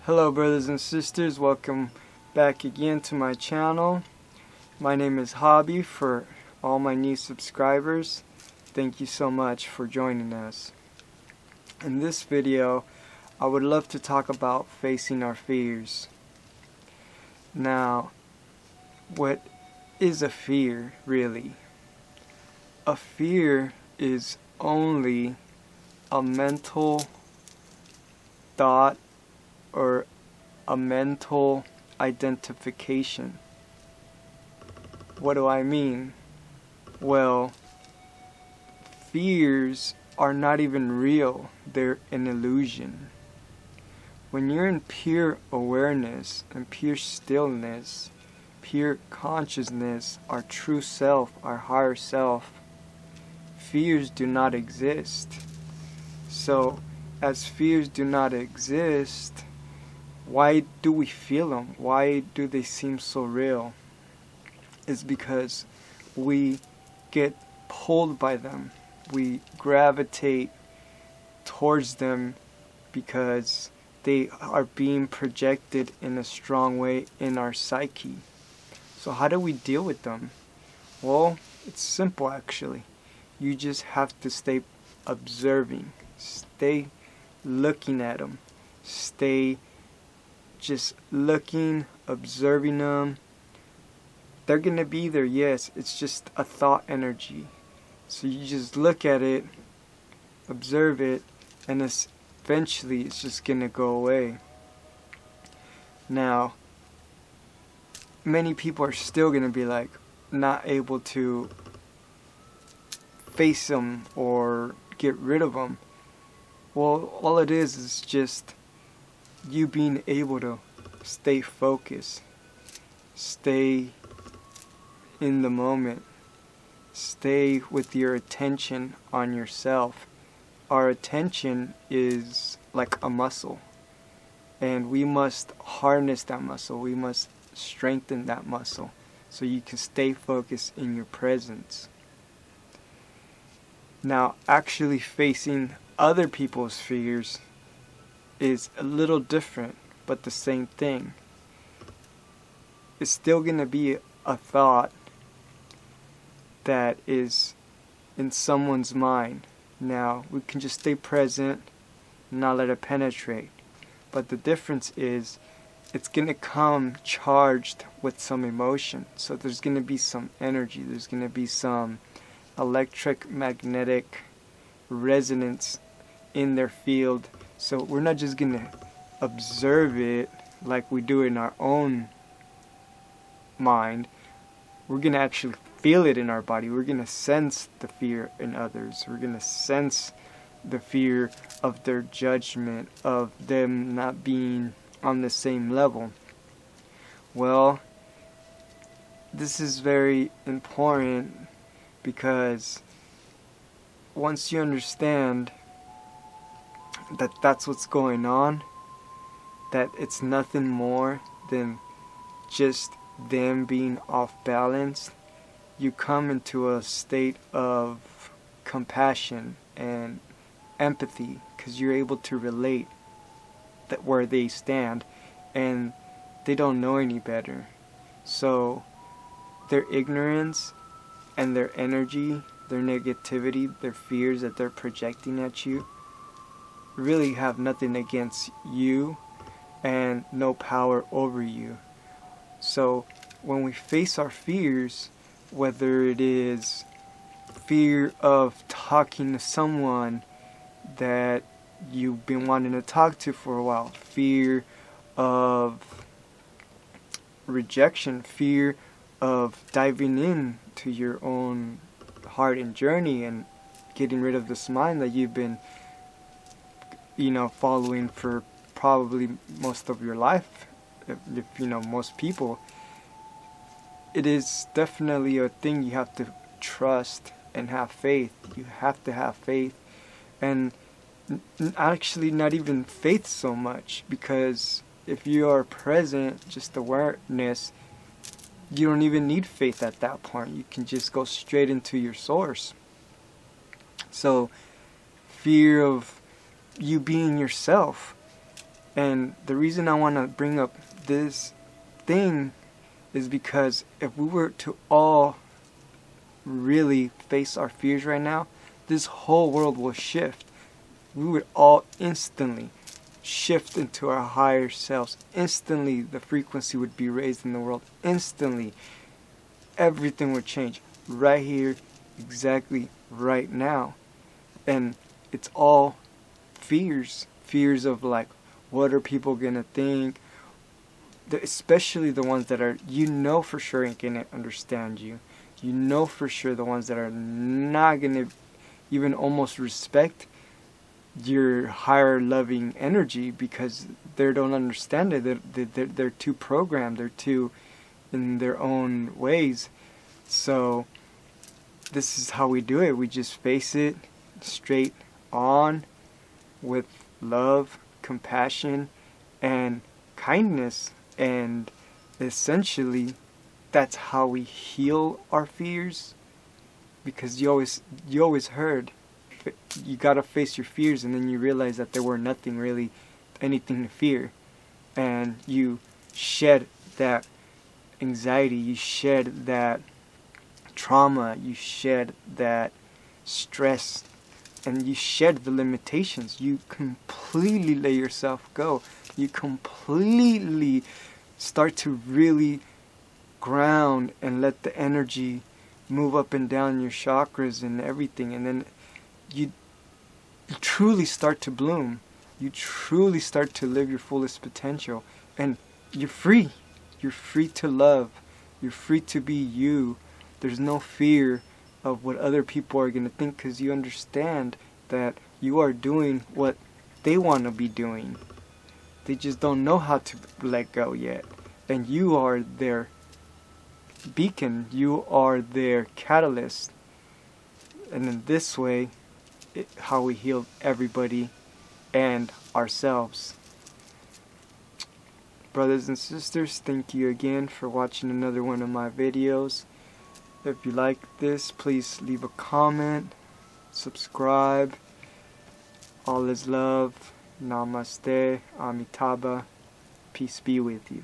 Hello brothers and sisters, welcome back again to my channel. My name is Hobby for all my new subscribers. Thank you so much for joining us. In this video, I would love to talk about facing our fears. Now, what is a fear really? A fear is only a mental thought or a mental identification. What do I mean? Well, fears are not even real, they're an illusion. When you're in pure awareness and pure stillness, pure consciousness, our true self, our higher self, fears do not exist. So, as fears do not exist, why do we feel them? Why do they seem so real? It's because we get pulled by them. We gravitate towards them because they are being projected in a strong way in our psyche. So how do we deal with them? Well, it's simple actually. You just have to stay observing. Stay looking at them. Stay just looking, observing them. They're gonna be there, yes. It's just a thought energy. So you just look at it, observe it, and eventually it's just gonna go away. Now, many people are still gonna be like not able to face them or get rid of them. Well, all it is just you being able to stay focused, stay in the moment, stay with your attention on yourself. Our attention is like a muscle, and we must harness that muscle. We must strengthen that muscle so you can stay focused in your presence. Now, actually facing other people's fears is a little different, but the same thing. It's still going to be a thought that is in someone's mind. Now, we can just stay present and not let it penetrate. But the difference is it's going to come charged with some emotion. So there's going to be some energy. There's going to be some electric magnetic resonance in their field. So we're not just going to observe it like we do in our own mind. We're going to actually feel it in our body. We're going to sense the fear in others. We're going to sense the fear of their judgment, of them not being on the same level. Well, this is very important because once you understand that that's what's going on, that it's nothing more than just them being off balance, you come into a state of compassion and empathy because you're able to relate that where they stand, and they don't know any better. So their ignorance and their energy, their negativity, their fears that they're projecting at you really have nothing against you and no power over you. So when we face our fears, whether it is fear of talking to someone that you've been wanting to talk to for a while, fear of rejection, fear of diving in to your own heart and journey and getting rid of this mind that you've been following for probably most of your life, if most people, it is definitely a thing you have to trust and have faith. You have to have faith, and actually not even faith so much, because if you are present, just awareness, you don't even need faith at that point. You can just go straight into your source. So fear of you being yourself, And the reason I want to bring up this thing is because if we were to all really face our fears right now, this whole world will shift. We would all instantly shift into our higher selves. Instantly the frequency would be raised in the world. Instantly everything would change right here, exactly right now. And it's all fears of like, what are people gonna think, especially the ones that are, you know for sure ain't gonna understand you. You know for sure the ones that are not gonna even almost respect your higher loving energy, because they don't understand it. They're too programmed. They're too in their own ways. So this is how we do it. We just face it straight on with love, compassion, and kindness. And essentially that's how we heal our fears, because you always heard you gotta face your fears, and then you realize that there were nothing really, anything to fear, and you shed that anxiety, you shed that trauma, you shed that stress, and you shed the limitations. You completely let yourself go. You completely start to really ground and let the energy move up and down your chakras and everything, and then you truly start to bloom. You truly start to live your fullest potential, and you're free. You're free to love. You're free to be you. There's no fear of what other people are going to think, because you understand that you are doing what they want to be doing. They just don't know how to let go yet. And you are their beacon. You are their catalyst. And in this way, how we heal everybody and ourselves. Brothers and sisters, thank you again for watching another one of my videos. If you like this, please leave a comment, subscribe. All is love. Namaste. Amitabah. Peace be with you.